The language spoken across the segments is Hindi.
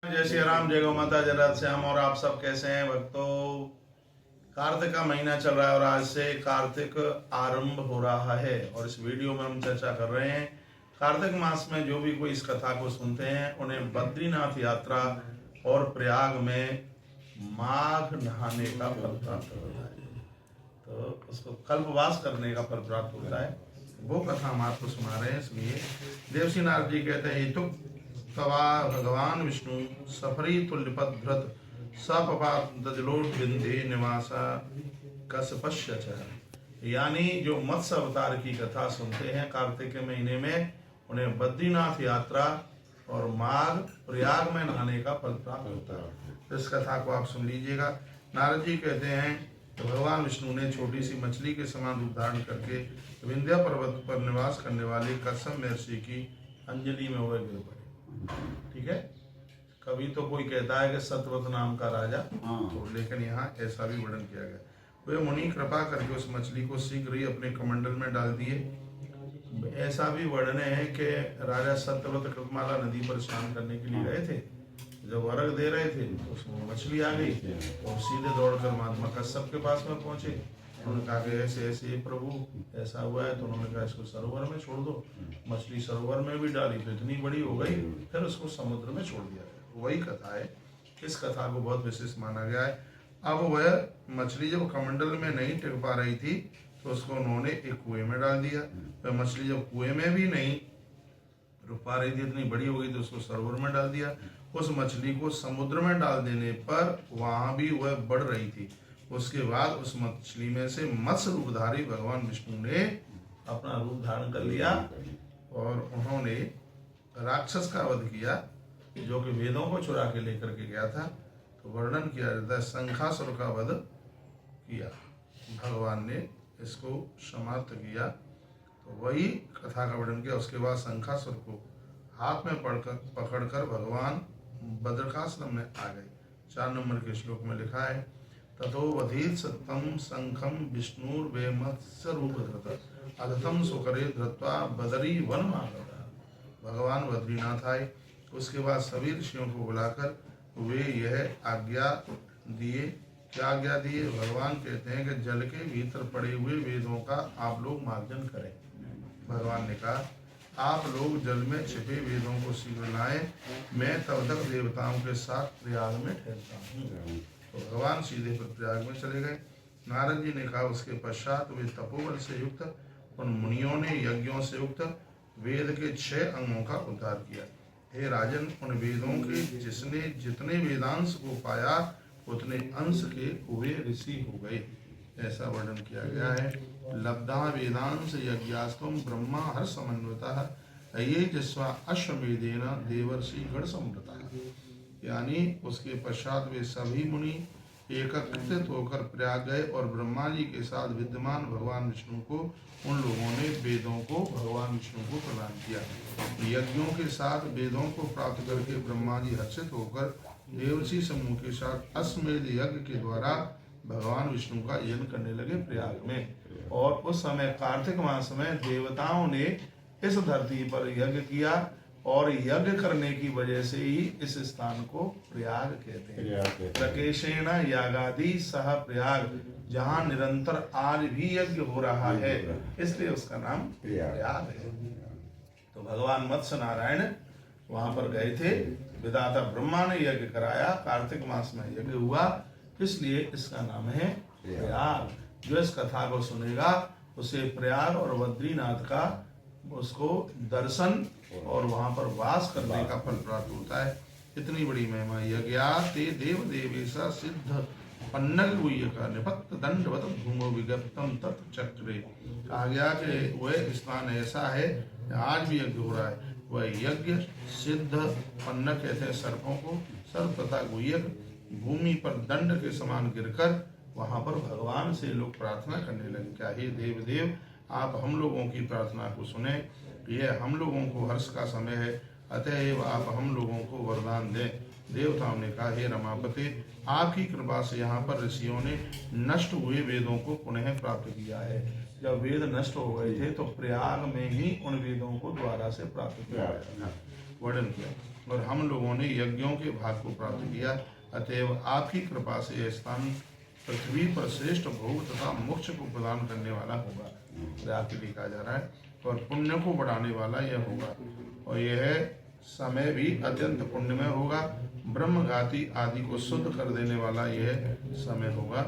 जय श्री राम, जय गौ माता, जय राधे श्याम। और आप सब कैसे हैं भक्तों? कार्तिक का महीना चल रहा है और आज से कार्तिक आरंभ हो रहा है और इस वीडियो में हम चर्चा कर रहे हैं कार्तिक मास में जो भी कोई इस कथा को सुनते हैं उन्हें बद्रीनाथ यात्रा और प्रयाग में माघ नहाने का फल प्राप्त होता है, तो उसको कल्पवास करने का फल प्राप्त होता है। वो कथा हम आपको सुना रहे हैं। इसलिए देवसी नारद जी कहते हैं, हेतु तवा भगवान विष्णु सफरी तुल्यपद धृत सपात दजलोट बिंदे निवासा कसपश्य च। यानी जो मत्स्य अवतार की कथा सुनते हैं कार्तिक के महीने में उन्हें बद्रीनाथ यात्रा और माघ प्रयाग में नहाने का फल प्राप्त होता है। इस कथा को आप सुन लीजिएगा। नारद जी कहते हैं तो भगवान विष्णु ने छोटी सी मछली के समान रूप धारण करके विंध्या पर्वत पर निवास करने वाले कश्यप महर्षि की अंजलि में हुए गिर पड़े। ठीक है, कभी तो कोई कहता है कि सतवत नाम का राजा, तो लेकिन यहाँ ऐसा भी वर्णन किया गया। वे मुनि कृपा करके उस मछली को शीघ्र ही अपने कमंडल में डाल दिए। ऐसा भी वर्णन है कि राजा सत्यव्रत कृतमाला नदी पर स्नान करने के लिए गए थे। जब अर्घ दे रहे थे तो उसमें मछली आ गई और सीधे दौड़कर महात्मा कश्यप के पास में पहुंचे। उन्होंने कहा कि ऐसे ऐसे प्रभु ऐसा हुआ है, तो उन्होंने कहा इसको सरोवर में छोड़ दो। मछली सरोवर में भी डाली तो इतनी बड़ी हो गई, फिर उसको समुद्र में छोड़ दिया गया। वही कथा है। इस कथा को बहुत विशेष माना गया है। अब वह मछली जब कमंडल में नहीं टिक पा रही थी तो उसको उन्होंने एक कुएं में डाल दिया। वह मछली जब कुएं में भी नहीं रुक पा रही थी, इतनी बड़ी हो गई, तो उसको सरोवर में डाल दिया। उस मछली को समुद्र में डाल देने पर वहां भी वह बढ़ रही थी। उसके बाद उस मछली में से मत्स्य रूपधारी भगवान विष्णु ने अपना रूप धारण कर लिया और उन्होंने राक्षस का वध किया जो कि वेदों को चुरा के लेकर के गया था। तो वर्णन किया जाता है शंखासुर का वध किया, भगवान ने इसको समाप्त किया। तो वही कथा का वर्णन किया। उसके बाद शंखासुर को हाथ में पकड़कर भगवान बद्रकाश्रम में आ गए। 4 नंबर के श्लोक में लिखा है, ततो वधीत सत्यम शंखम विष्णुर्वे मत्स्य रूप धृत अधतम सुकरे धृत्वा बदरी वन मागता। भगवान बद्रीनाथ आए। उसके बाद सभी ऋषियों को बुलाकर वे यह आज्ञा दिए। क्या आज्ञा दिए? भगवान कहते हैं कि जल के भीतर पड़े हुए वेदों का आप लोग मार्जन करें। भगवान ने कहा, आप लोग जल में छिपे वेदों को शीघ्र लाएं, मैं तब तक देवताओं के साथ प्रयाग में ठहरता हूँ। तो भगवान सीधे पर प्रयाग में चले गए। नारद जी ने कहा, उसके पश्चात वे तपोबल से युक्त उन मुनियों ने यज्ञों से युक्त वेद के 6 अंगों का उद्धार किया। हे राजन, उन वेदों के जिसने जितने वेदांश को पाया उतने अंश के वे ऋषि हो गए, ऐसा वर्णन किया गया है। लब्धा वेदांश यज्ञास्तम ब्रह्मा हर समन्वितः ये जिस्वा अश्वमेधेन देवर्षि गण समृता। यानी उसके पश्चात वे सभी मुनि एकत्रित होकर प्रयाग गए और ब्रह्मा जी के साथ विद्यमान भगवान विष्णु को उन लोगों ने वेदों को भगवान विष्णु को प्रदान किया। यज्ञों के साथ वेदों को प्राप्त करके ब्रह्मा जी हर्षित होकर देवर्षि समूह के साथ अश्वमेध यज्ञ के द्वारा भगवान विष्णु का यज्ञ करने लगे प्रयाग में। और उस समय कार्तिक मास में देवताओं ने इस धरती पर यज्ञ किया और यज्ञ करने की वजह से ही इस स्थान को प्रयाग कहते हैं। प्रकेशेण यागादि सह प्रयाग, जहाँ निरंतर आज भी यज्ञ हो रहा है, इसलिए उसका नाम प्रयाग है। तो भगवान मत्स्य नारायण वहां पर गए थे। विधाता ब्रह्मा ने यज्ञ कराया, कार्तिक मास में यज्ञ हुआ, इसलिए इसका नाम है प्रयाग। जो इस कथा को सुनेगा उसे प्रयाग और बद्रीनाथ का उसको दर्शन और वहां पर वास करने का फल प्राप्त होता है। इतनी बड़ी महिमा। यज्ञाते देव देवेशा सिद्ध पन्नग का निपत्त दंडवत भूमो विगतम तत् चक्रे। कहा गया कि वह स्थान ऐसा है, आज भी यज्ञ हो रहा है। वह यज्ञ सिद्ध, पन्नग कहते हैं सर्पों को, सर्प तथा गुह्यक भूमि पर दंड के समान गिरकर वहां पर भगवान से लोग प्रार्थना करने लगे। क्या हे देव देव, आप हम लोगों की प्रार्थना को सुने, यह हम लोगों को हर्ष का समय है, अतएव आप हम लोगों को वरदान दें। देवताओं ने कहा, हे रमापति, आपकी कृपा से यहाँ पर ऋषियों ने नष्ट हुए वेदों को पुनः प्राप्त किया है। जब वेद नष्ट हो गए थे तो प्रयाग में ही उन वेदों को दोबारा से प्राप्त किया, वर्णन किया। और हम लोगों ने यज्ञों के भाग को प्राप्त किया। अतएव आपकी कृपा से यह स्थान पृथ्वी पर श्रेष्ठ भोग तथा मोक्ष को प्रदान करने वाला होगा। प्रयाग के लिए कहा जा रहा है। और पुण्य को बढ़ाने वाला यह होगा, और यह समय भी अत्यंत पुण्यमय होगा। ब्रह्मघाती आदि को शुद्ध कर देने वाला यह समय होगा।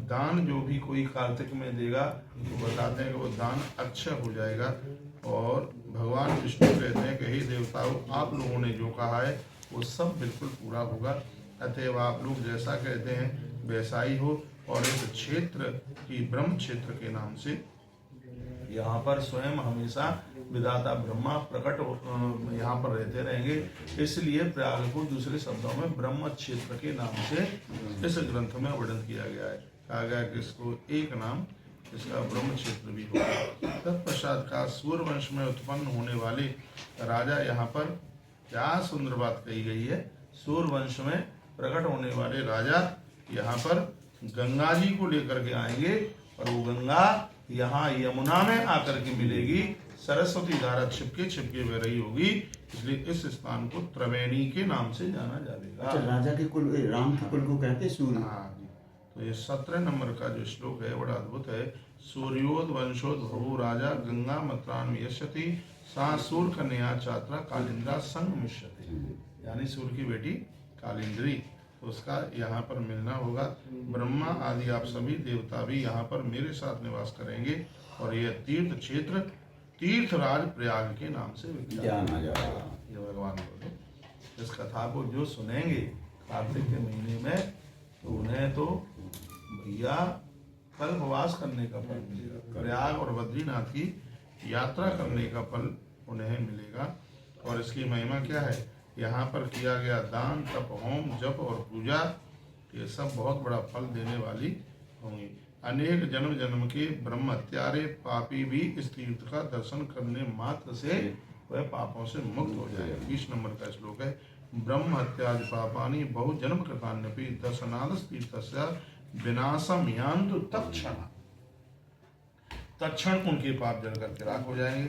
दान जो भी कोई कार्तिक में देगा तो बताते हैं कि वो दान अक्षय हो जाएगा। और भगवान विष्णु कहते हैं कि हे देवताओं, आप लोगों ने जो कहा है वो सब बिल्कुल पूरा होगा। अतएव आप लोग जैसा कहते हैं वैसा ही हो। और इस क्षेत्र की ब्रह्म क्षेत्र के नाम से यहाँ पर स्वयं हमेशा विधाता ब्रह्मा प्रकट यहाँ पर रहते रहेंगे। इसलिए प्रयाग को दूसरे शब्दों में ब्रह्म क्षेत्र के नाम से इस ग्रंथ में वर्णन किया गया है। कहा गया कि इसको एक नाम इसका ब्रह्म क्षेत्र भी होगा। तत्पश्चात का सूर्य वंश में उत्पन्न होने वाले राजा, यहाँ पर क्या सुंदर बात कही गई है। सूर्य वंश में प्रकट होने वाले राजा यहाँ पर गंगा जी को लेकर के आएंगे, और वो गंगा यहाँ यमुना में आकर के मिलेगी। सरस्वती धारा छिपके छिपके बह रही होगी, इसलिए इस स्थान को त्रिवेणी के नाम से जाना जाएगा। अच्छा, राजा के कुल, राम के कुल को कहते हैं सूर्य। हाँ जी। तो ये 17 नंबर का जो श्लोक है बड़ा अद्भुत है। सूर्योद वंशोद भवो राजा गंगा मत्रान यशति सा सूर्य कन्या छात्रा कालिंद्रा संग मिश्यति, यानी सूर्य की बेटी कालिंद्री। तो उसका यहाँ पर मिलना होगा। ब्रह्मा आदि आप सभी देवता भी यहाँ पर मेरे साथ निवास करेंगे। और यह तीर्थ क्षेत्र तीर्थराज प्रयाग के नाम से विख्यात है। ये भगवान बोले। इस कथा को जो सुनेंगे कार्तिक के महीने में, तो उन्हें तो भैया कल्पवास करने का फल मिलेगा। प्रयाग और बद्रीनाथ की यात्रा करने का फल उन्हें मिलेगा। और इसकी महिमा क्या है, यहाँ पर किया गया दान, तप, होम, जप और पूजा, ये सब बहुत बड़ा फल देने वाली होंगी। अनेक जन्म जन्म के ब्रह्म हत्यारे पापी भी इस तीर्थ का दर्शन करने मात्र से वह पापों से मुक्त हो जाए। 20 नंबर का श्लोक है। ब्रह्म हत्यादि पापानि बहु जन्म कृतान्यपि दर्शनाद तीर्थस्य विनाशम यान्तु तत्क्षण। तत्क्षण उनके पाप जल करके राख हो जाएंगे।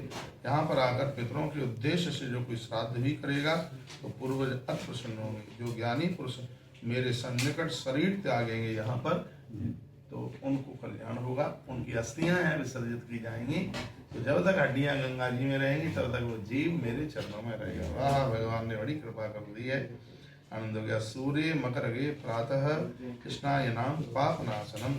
यहाँ पर आकर पितरों के उद्देश्य से जो कोई श्राद्ध भी करेगा तो पूर्वज अति प्रसन्न होंगे। जो ज्ञानी पुरुष मेरे सन्निकट शरीर त्यागेंगे यहाँ पर, तो उनको कल्याण होगा। उनकी अस्थियां हैं विसर्जित की जाएंगी। तो जब तक हड्डियां गंगा जी में रहेंगी तब तक वो जीव मेरे चरणों में रहेगा। वाह, भगवान ने बड़ी कृपा कर दी है। आनंद हो गया। सूर्य मकर गे प्रातः कृष्णाय नाम पाप नाशनम।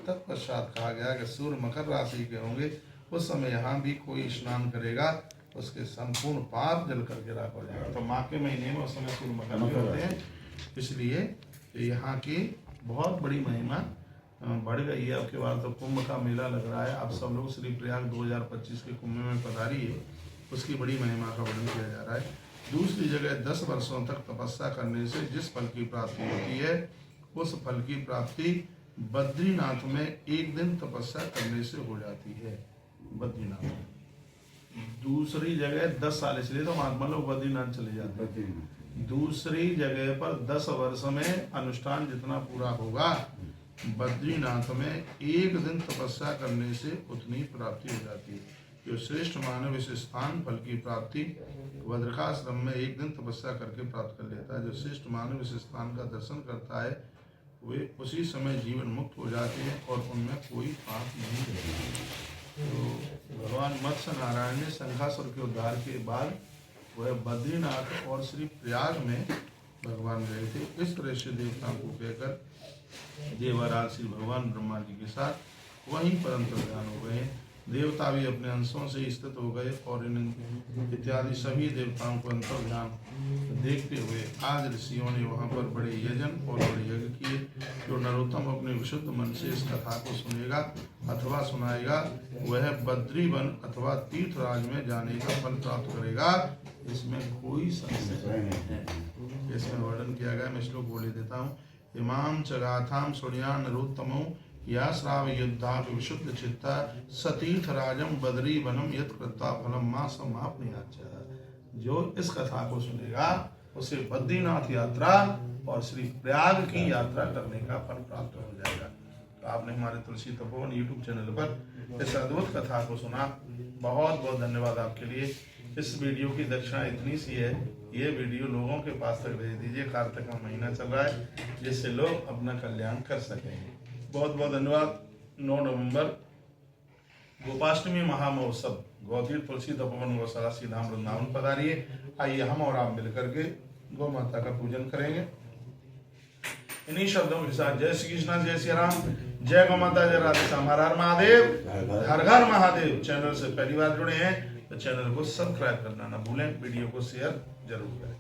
तत्पश्चात कहा गया कि सूर्य मकर राशि के होंगे, उस समय यहाँ भी कोई स्नान करेगा उसके संपूर्ण पाप जल करके राख हो जाएगा। तो माह के महीने में उस समय सूर्य मकर में होते हैं, इसलिए यहाँ की बहुत बड़ी महिमा बढ़ गई है। आपके बाद तो कुंभ का मेला लग रहा है। आप सब लोग श्री प्रयाग 2025 के कुंभ में पधारिए, उसकी बड़ी महिमा का वर्णन किया जा रहा है। दूसरी जगह 10 वर्षों तक तपस्या करने से जिस फल की प्राप्ति होती है, उस फल की प्राप्ति बद्रीनाथ में एक दिन तपस्या करने से हो जाती है। बद्रीनाथ में दूसरी जगह 10 साल, इसलिए तो महात्मा लोग बद्रीनाथ चले जाते हैं। दूसरी जगह पर 10 वर्ष में अनुष्ठान जितना पूरा होगा, बद्रीनाथ में एक दिन तपस्या करने से उतनी प्राप्ति हो जाती है। जो श्रेष्ठ मानव इस स्थान फल की प्राप्ति बद्रिकाश्रम में एक दिन तपस्या करके प्राप्त कर लेता है। जो श्रेष्ठ मानव इस स्थान का दर्शन करता है वे उसी समय जीवन मुक्त हो जाते हैं और उनमें कोई पाप नहीं रहता। तो भगवान मत्स्य नारायण ने शंखासुर के उद्धार के बाद वह बद्रीनाथ और श्री प्रयाग में भगवान गए थे। इस तरह से देवताओं को कहकर देवराज श्री भगवान ब्रह्मा जी के साथ वहीं पर अंतर्ध्यान हो गए। देवता भी अपने अंशों से स्थित हो गए और इन इत्यादि सभी देवताओं को अंतर्ध्यान देखते हुए आज ऋषियों ने वहाँ पर बड़े यजन और बड़े यज्ञ किए। जो नरोत्तम अपने विशुद्ध मन से इस कथा को सुनेगा अथवा सुनाएगा, वह बद्री वन अथवा तीर्थराज में जाने का फल प्राप्त करेगा। इसमें कोई संशय नहीं है। इसमें वर्णन किया गया, मैं श्लोक बोले देता हूँ। इमाम च गाथाम सुनिया नरोत्तमो या श्राव युद्धा विशुद्ध चित्ता सतीर्थ राजम बद्री वनम यत कृता फलम मां समाप्नियाच। जो इस कथा को सुनेगा उसे बद्रीनाथ यात्रा और श्री प्रयाग की यात्रा करने का फल प्राप्त हो जाएगा। तो आपने हमारे तुलसी तपोवन YouTube चैनल पर इस अद्भुत कथा को सुना, बहुत बहुत धन्यवाद आपके लिए। इस वीडियो की दक्षिणा इतनी सी है, ये वीडियो लोगों के पास तक भेज दीजिए। कार्तिक का महीना चल रहा है, जिससे लोग अपना कल्याण कर सकेंगे। बहुत बहुत धन्यवाद। 9 नवंबर गोपाष्टमी महामहोत्सव गौतीर्थ तुलसी तपोवन गौशाला सीधाम वृंदावन पधारिए। आइए हम और आप मिलकर के गौ माता का पूजन करेंगे। इन्हीं शब्दों के साथ जय श्री कृष्ण, जय श्री राम, जय गौ माता, जय राधे श्याम, हर हर महादेव, हर हर महादेव। चैनल से पहली बार जुड़े हैं तो चैनल को सब्सक्राइब करना ना भूलें, वीडियो को शेयर जरूर करें।